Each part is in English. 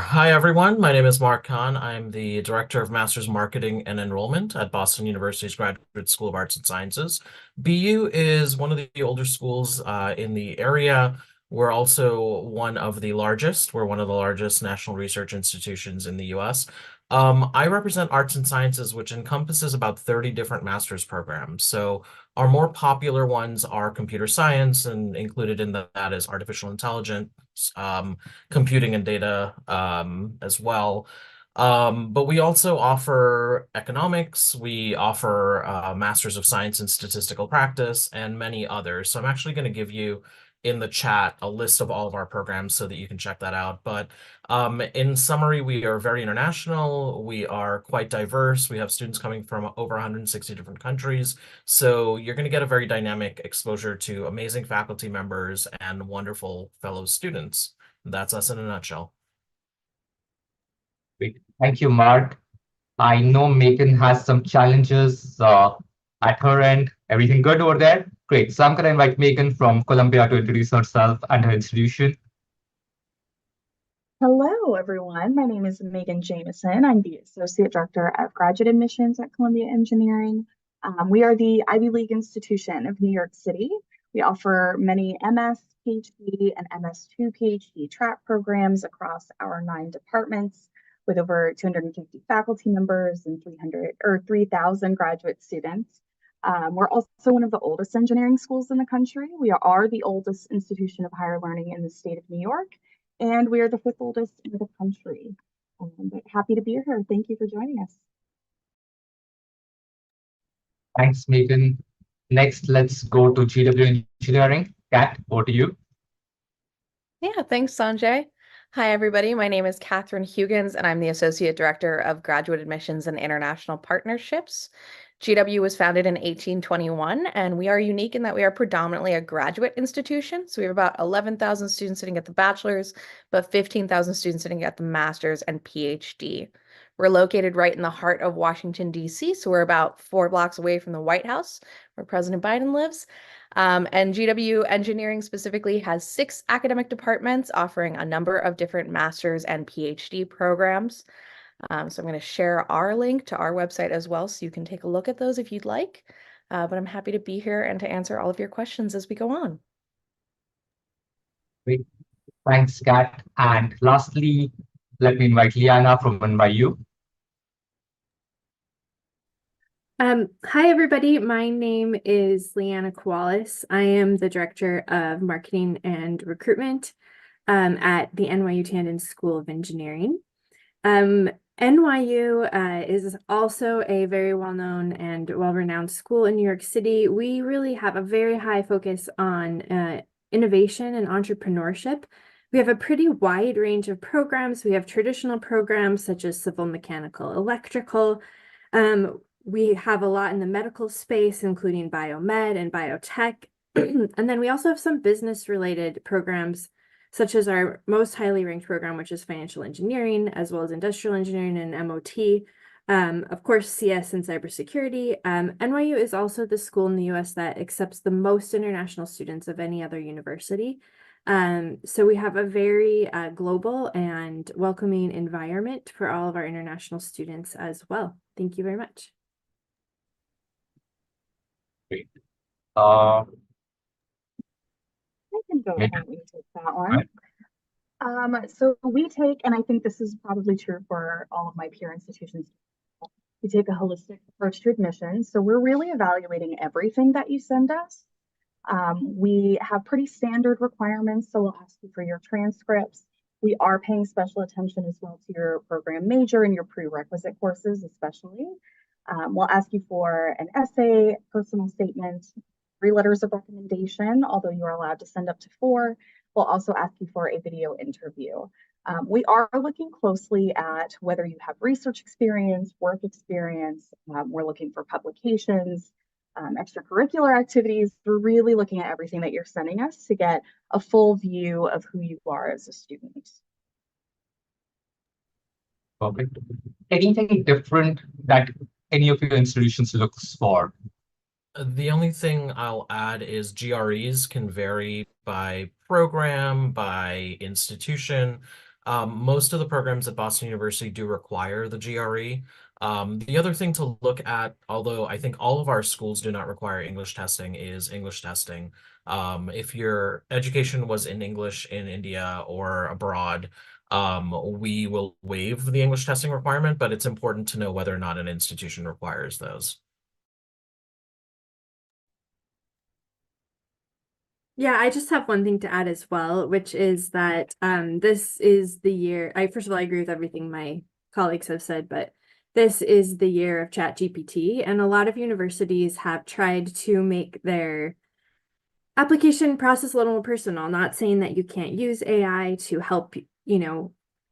Hi, everyone. My name is Meahgan. I'm the Director of Master's Marketing and Enrollment at Boston University's Graduate School of Arts and Sciences. BU is one of the older schools in the area. We're also one of the largest. We're one of the largest national research institutions in the US. I represent arts and sciences, which encompasses about 30 different master's programs. So our more popular ones are computer science, and included in that is artificial intelligence, computing and data as well. But we also offer economics, we offer Masters of Science in Statistical Practice, and many others. So I'm actually going to give you in the chat a list of all of our programs so that you can check that out. But in summary, we are very international. We are quite diverse. We have students coming from over 160 different countries. So you're going to get a very dynamic exposure to amazing faculty members and wonderful fellow students. That's us in a nutshell. Great. Thank you, Mark. I know Meahgan has some challenges at her end. Everything good over there? Great. So I'm going to invite Meahgan from Columbia to introduce herself and her institution. Hello, everyone. My name is Meahgan Jameyson. I'm the Associate Director of Graduate Admissions at Columbia Engineering. We are the Ivy League institution of New York City. We offer many MS, PhD, and MS2 PhD track programs across our 9 departments with over 250 faculty members and 3,000 graduate students. We're also one of the oldest engineering schools in the country. We are the oldest institution of higher learning in the state of New York, and we are the 5th oldest in the country. But happy to be here. Thank you for joining us. Thanks, Meahgan. Next, let's go to GW Engineering. Kat, over to you. Yeah, thanks, Sanjay. Hi, everybody. My name is Katherine Hugins, and I'm the Associate Director of Graduate Admissions and International Partnerships. GW was founded in 1821, and we are unique in that we are predominantly a graduate institution. So we have about 11,000 students sitting at the bachelor's, but 15,000 students sitting at the master's and PhD. We're located right in the heart of Washington, D.C., so we're about 4 blocks away from the White House, where President Biden lives. And GW Engineering specifically has 6 academic departments offering a number of different master's and PhD programs. So I'm going to share our link to our website as well, so you can take a look at those if you'd like. But I'm happy to be here and to answer all of your questions as we go on. Great. Thanks, Kat. And lastly, let me invite Leanna from NYU. Hi, everybody. My name is Leanna Kowallis. I am the Director of Marketing and Recruitment at the NYU-Tandon School of Engineering. NYU is also a very well-known and well-renowned school in New York City. We really have a very high focus on innovation and entrepreneurship. We have a pretty wide range of programs. We have traditional programs such as civil, mechanical, electrical. We have a lot in the medical space, including biomed and biotech. And then we also have some business-related programs, such as our most highly ranked program, which is financial engineering, as well as industrial engineering and MOT. Of course, CS and cybersecurity. NYU is also the school in the US that accepts the most international students of any other university. So we have a very global and welcoming environment for all of our international students as well. Thank you very much. Great. I can go ahead and take that one. So we take, and I think this is probably true for all of my peer institutions, we take a holistic approach to admissions. So we're really evaluating everything that you send us. We have pretty standard requirements, so we'll ask you for your transcripts. We are paying special attention as well to your program major and your prerequisite courses, especially. We'll ask you for an essay, personal statement, 3 letters of recommendation, although you are allowed to send up to 4. We'll also ask you for a video interview. We are looking closely at whether you have research experience, work experience. We're looking for publications, extracurricular activities. We're really looking at everything that you're sending us to get a full view of who you are as a student. Perfect. Anything different that any of your institutions looks for? The only thing I'll add is GREs can vary by program, by institution. Most of the programs at Boston University do require the GRE. The other thing to look at, although I think all of our schools do not require English testing, is English testing. If your education was in English in India or abroad, we will waive the English testing requirement, but it's important to know whether or not an institution requires those. Yeah, I just have one thing to add as well, which is that this is the year. First of all, I agree with everything my colleagues have said, but this is the year of ChatGPT, and a lot of universities have tried to make their application process a little more personal. Not saying that you can't use AI to help,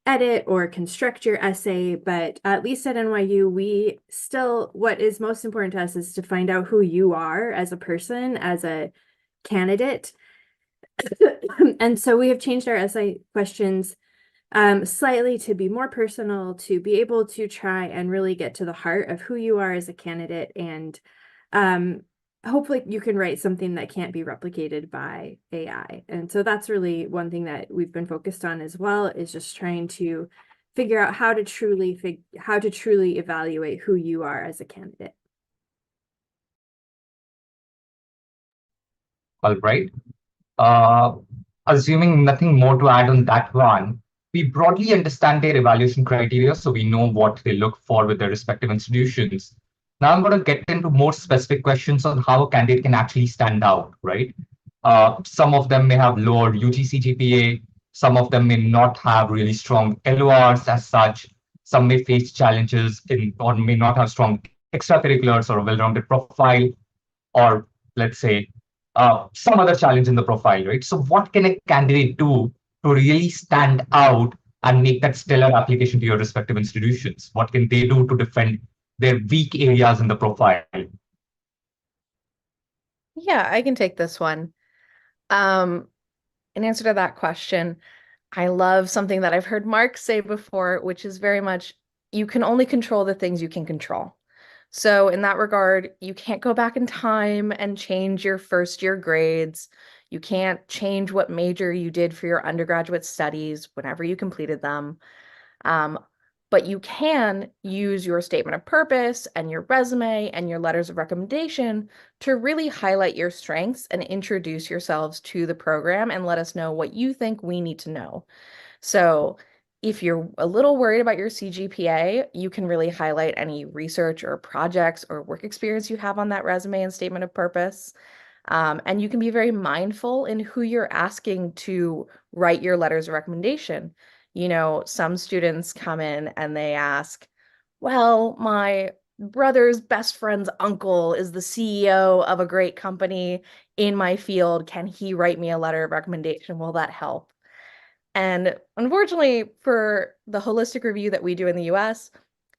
edit or construct your essay, but at least at NYU, we still, what is most important to us is to find out who you are as a person, as a candidate. And so we have changed our essay questions slightly to be more personal, to be able to try and really get to the heart of who you are as a candidate. And hopefully you can write something that can't be replicated by AI. And so that's really one thing that we've been focused on as well, is just trying to figure out how to truly evaluate who you are as a candidate. All right. Assuming nothing more to add on that one, we broadly understand their evaluation criteria, so we know what they look for with their respective institutions. Now I'm going to get into more specific questions on how a candidate can actually stand out, right? Some of them may have lower UGC GPA, some of them may not have really strong LORs as such, some may face challenges in or may not have strong extracurriculars or a well-rounded profile, or let's say some other challenge in the profile, right? So what can a candidate do to really stand out and make that stellar application to your respective institutions? What can they do to defend their weak areas in the profile? Yeah, I can take this one. In answer to that question, I love something that I've heard Mark say before, which is very much, you can only control the things you can control. So in that regard, you can't go back in time and change your first year grades. You can't change what major you did for your undergraduate studies whenever you completed them. But you can use your statement of purpose and your resume and your letters of recommendation to really highlight your strengths and introduce yourselves to the program and let us know what you think we need to know. So if you're a little worried about your CGPA, you can really highlight any research or projects or work experience you have on that resume and statement of purpose. And you can be very mindful in who you're asking to write your letters of recommendation. Some students come in and they ask, well, my brother's best friend's uncle is the CEO of a great company in my field. Can he write me a letter of recommendation? Will that help? And unfortunately, for the holistic review that we do in the US,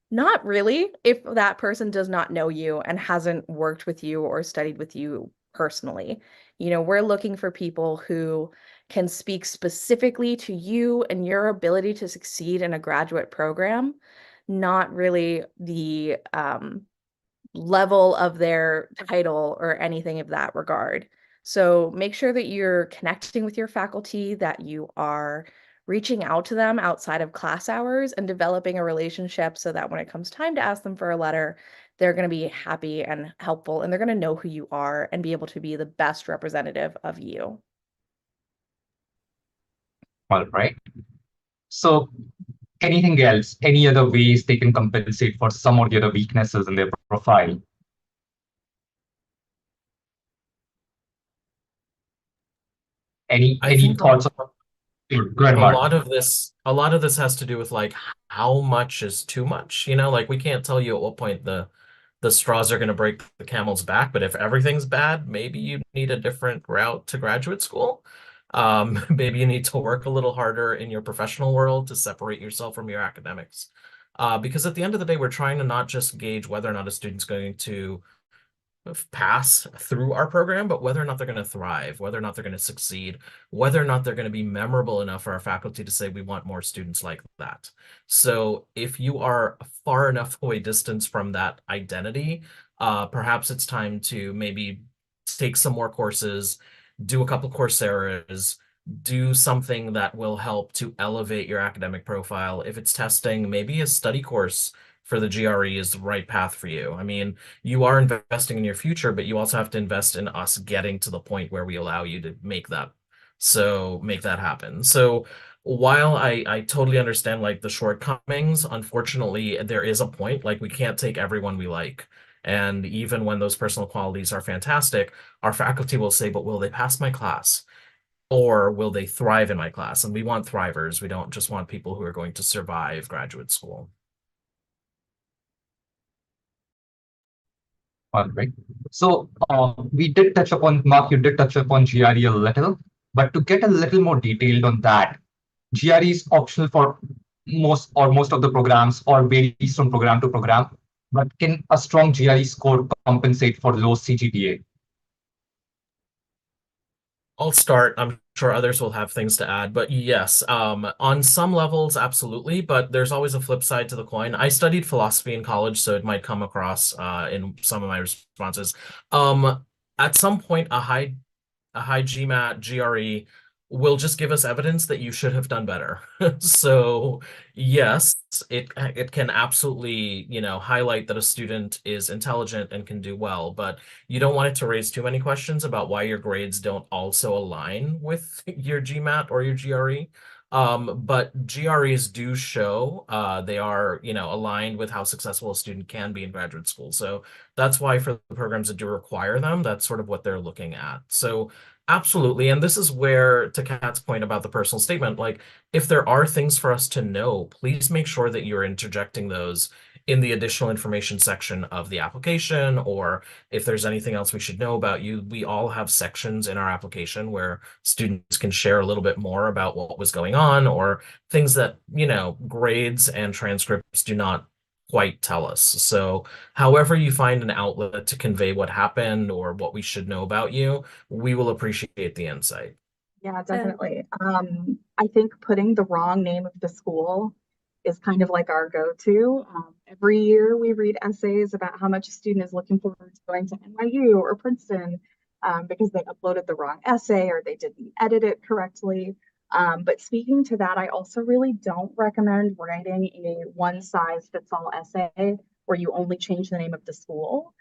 not really, if that person does not know you and hasn't worked with you or studied with you personally. We're looking for people who can speak specifically to you and your ability to succeed in a graduate program, not really the level of their title or anything of that regard. So make sure that you're connecting with your faculty, that you are reaching out to them outside of class hours and developing a relationship so that when it comes time to ask them for a letter, they're going to be happy and helpful, and they're going to know who you are and be able to be the best representative of you. All right. So anything else, any other ways they can compensate for some of the other weaknesses in their profile? Any thoughts on go ahead, A Mark. lot of this has to do with like how much is too much. Like we can't tell you at what point the straws are going to break the camel's back, but if everything's bad, maybe you need a different route to graduate school. Maybe you need to work a little harder in your professional world to separate yourself from your academics. Because at the end of the day, we're trying to not just gauge whether or not a student's going to pass through our program, but whether or not they're going to thrive, whether or not they're going to succeed, whether or not they're going to be memorable enough for our faculty to say we want more students like that. So if you are far enough away distance from that identity, perhaps it's time to maybe take some more courses, do a couple Coursera's, do something that will help to elevate your academic profile. If it's testing, maybe a study course for the GRE is the right path for you. I mean, you are investing in your future, but you also have to invest in us getting to the point where we allow you to make that happen. So while I totally understand like the shortcomings, unfortunately, there is a point, like we can't take everyone we like. And even when those personal qualities are fantastic, our faculty will say, but will they pass my class? Or will they thrive in my class? And we want thrivers. We don't just want people who are going to survive graduate school. All right. So we did touch upon, Mark, you did touch upon GRE a little, but to get a little more detailed on that, GRE is optional for most of the programs or varies from program to program, but can a strong GRE score compensate for low CGPA? I'll start. I'm sure others will have things to add, but yes, on some levels, absolutely. But there's always a flip side to the coin. I studied philosophy in college, so it might come across in some of my responses. At some point, a high GMAT, GRE will just give us evidence that you should have done better. So yes, it can absolutely, highlight that a student is intelligent and can do well, but you don't want it to raise too many questions about why your grades don't also align with your GMAT or your GRE. But GREs do show they are, aligned with how successful a student can be in graduate school. So that's why for the programs that do require them, that's sort of what they're looking at. So absolutely. And this is where, to Kat's point about the personal statement, like if there are things for us to know, please make sure that you're interjecting those in the additional information section of the application, or if there's anything else we should know about you. We all have sections in our application where students can share a little bit more about what was going on, or things that, grades and transcripts do not quite tell us. So however you find an outlet to convey what happened or what we should know about you, we will appreciate the insight. Yeah, definitely. I think putting the wrong name of the school is kind of like our go-to. Every year we read essays about how much a student is looking forward to going to NYU or Princeton because they uploaded the wrong essay or they didn't edit it correctly. But speaking to that, I also really don't recommend writing a one-size-fits-all essay where you only change the name of the school.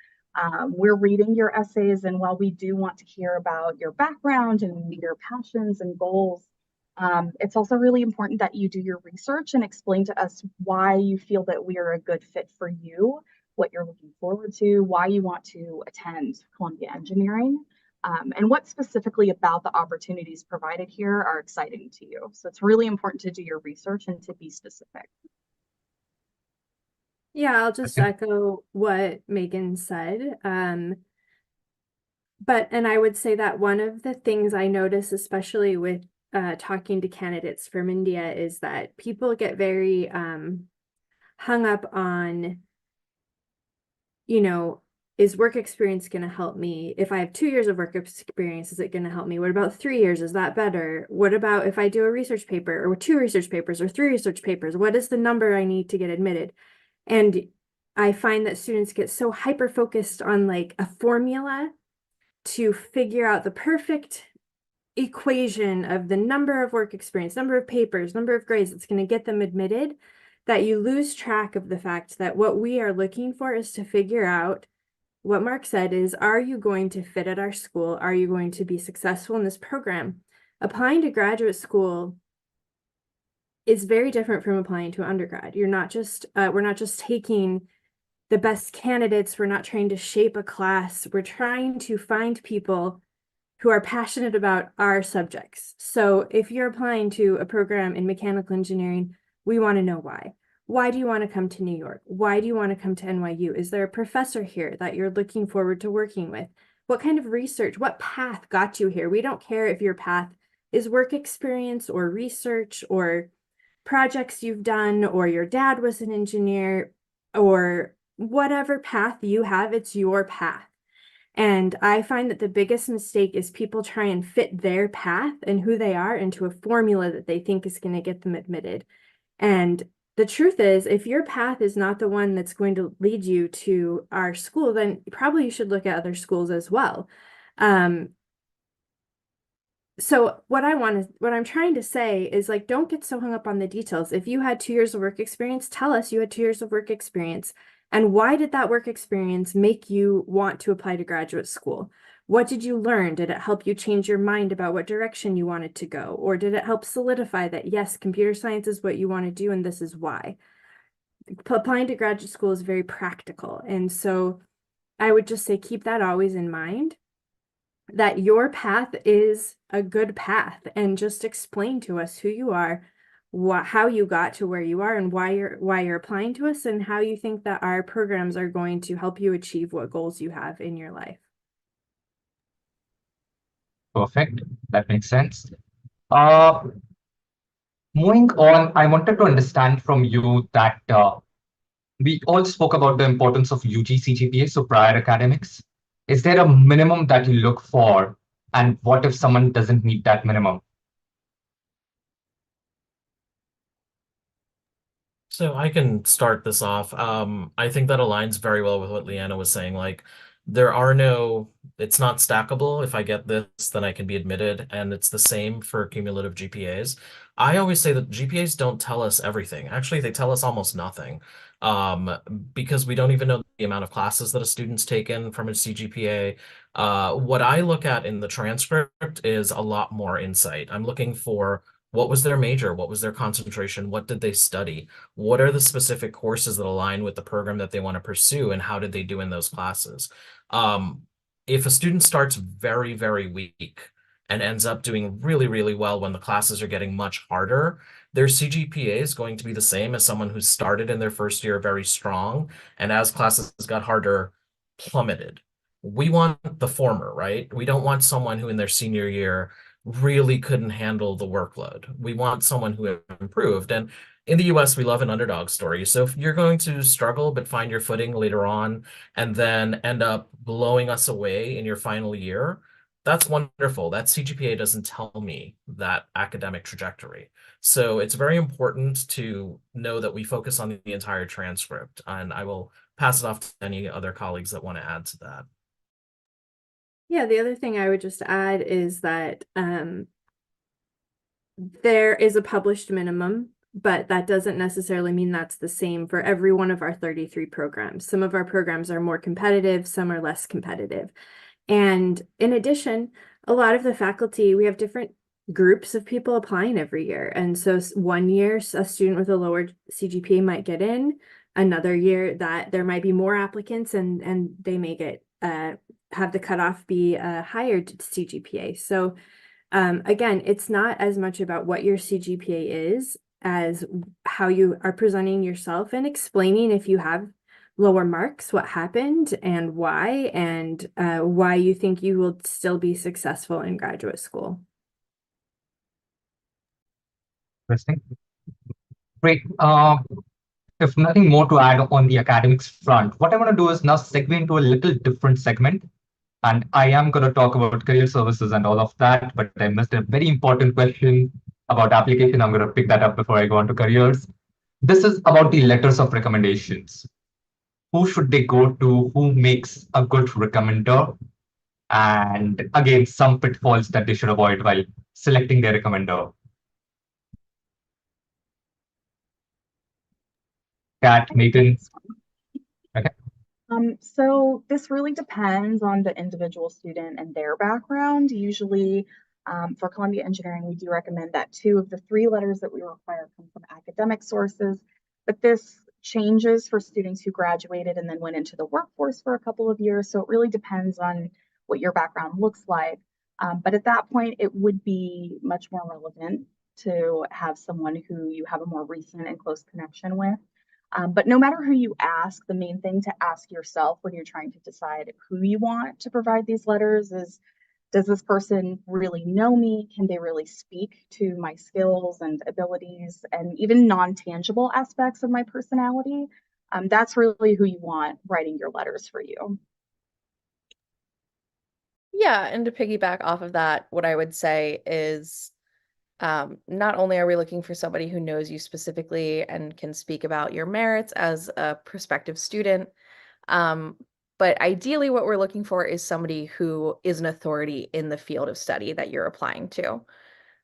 We're reading your essays, and while we do want to hear about your background and your passions and goals, it's also really important that you do your research and explain to us why you feel that we are a good fit for you, what you're looking forward to, why you want to attend Columbia Engineering, and what specifically about the opportunities provided here are exciting to you. So it's really important to do your research and to be specific. Yeah, I'll just echo what Meahgan said. And I would say that one of the things I notice, especially with talking to candidates from India, is that people get very hung up on, is work experience going to help me? If I have 2 years of work experience, is it going to help me? What about 3 years? Is that better? What about if I do a research paper or 2 research papers or 3 research papers? What is the number I need to get admitted? And I find that students get so hyper-focused on like a formula to figure out the perfect equation of the number of work experience, number of papers, number of grades that's going to get them admitted, that you lose track of the fact that what we are looking for is to figure out what Mark said is, are you going to fit at our school? Are you going to be successful in this program? Applying to graduate school is very different from applying to undergrad. We're not just taking the best candidates. We're not trying to shape a class. We're trying to find people who are passionate about our subjects. So if you're applying to a program in mechanical engineering, we want to know why. Why do you want to come to New York? Why do you want to come to NYU? Is there a professor here that you're looking forward to working with? What kind of research, what path got you here? We don't care if your path is work experience or research or projects you've done, or your dad was an engineer, or whatever path you have, it's your path. And I find that the biggest mistake is people try and fit their path and who they are into a formula that they think is going to get them admitted. And the truth is, if your path is not the one that's going to lead you to our school, then probably you should look at other schools as well. So what I'm trying to say is like, don't get so hung up on the details. If you had 2 years of work experience, tell us you had 2 years of work experience. And why did that work experience make you want to apply to graduate school? What did you learn? Did it help you change your mind about what direction you wanted to go? Or did it help solidify that, yes, computer science is what you want to do and this is why? Applying to graduate school is very practical. And so I would just say keep that always in mind, that your path is a good path, and just explain to us who you are, how you got to where you are, and why you're applying to us, and how you think that our programs are going to help you achieve what goals you have in your life. Perfect. That makes sense. Uh, Moving on, I wanted to understand from you that we all spoke about the importance of UG CGPA, so prior academics. Is there a minimum that you look for? And what if someone doesn't meet that minimum? So I can start this off. I think that aligns very well with what Leanna was saying. Like, it's not stackable. If I get this, then I can be admitted. And it's the same for cumulative GPAs. I always say that GPAs don't tell us everything. Actually, they tell us almost nothing. Because we don't even know the amount of classes that a student's taken from a CGPA. What I look at in the transcript is a lot more insight. I'm looking for what was their major, what was their concentration, what did they study, what are the specific courses that align with the program that they want to pursue, and how did they do in those classes? If a student starts very, very weak and ends up doing really, really well when the classes are getting much harder, their CGPA is going to be the same as someone who started in their first year very strong, and as classes got harder, plummeted. We want the former, right? We don't want someone who in their senior year really couldn't handle the workload. We want someone who improved. And in the US, we love an underdog story. So if you're going to struggle but find your footing later on and then end up blowing us away in your final year, that's wonderful. That CGPA doesn't tell me that academic trajectory. So it's very important to know that we focus on the entire transcript. And I will pass it off to any other colleagues that want to add to that. Yeah, the other thing I would just add is that there is a published minimum, but that doesn't necessarily mean that's the same for every one of our 33 programs. Some of our programs are more competitive, some are less competitive. And in addition, a lot of the faculty, we have different groups of people applying every year. And so one year, a student with a lower CGPA might get in, another year that there might be more applicants and they may get have the cutoff be a higher CGPA. So again, it's not as much about what your CGPA is as how you are presenting yourself and explaining if you have lower marks, what happened and why you think you will still be successful in graduate school. Interesting. Great. If nothing more to add on the academics front, what I want to do is now segue into a little different segment. And I am going to talk about career services and all of that, but I missed a very important question about application. I'm going to pick that up before I go on to careers. This is about the letters of recommendations. Who should they go to? Who makes a good recommender? And again, some pitfalls that they should avoid while selecting their recommender. Kat, Meahgan. Okay. So this really depends on the individual student and their background. Usually, for Columbia Engineering, we do recommend that 2 of the 3 letters that we require come from academic sources, but this changes for students who graduated and then went into the workforce for a couple of years. So it really depends on what your background looks like. But at that point, it would be much more relevant to have someone who you have a more recent and close connection with. But no matter who you ask, the main thing to ask yourself when you're trying to decide who you want to provide these letters is, does this person really know me? Can they really speak to my skills and abilities and even non-tangible aspects of my personality? That's really who you want writing your letters for you. Yeah, and to piggyback off of that, what I would say is not only are we looking for somebody who knows you specifically and can speak about your merits as a prospective student, But ideally, what we're looking for is somebody who is an authority in the field of study that you're applying to.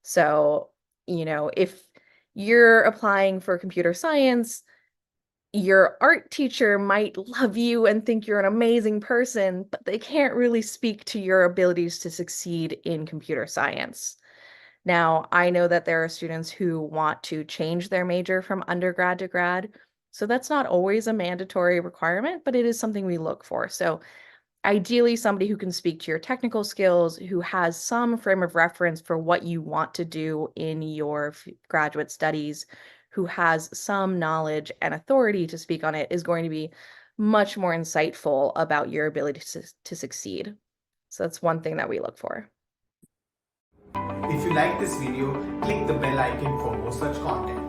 So, if you're applying for computer science, your art teacher might love you and think you're an amazing person, but they can't really speak to your abilities to succeed in computer science. Now, I know that there are students who want to change their major from undergrad to grad, so that's not always a mandatory requirement, but it is something we look for. So ideally, somebody who can speak to your technical skills, who has some frame of reference for what you want to do in your graduate studies, who has some knowledge and authority to speak on it, is going to be much more insightful about your ability to succeed. So that's one thing that we look for. If you like this video, click the bell icon for more such content.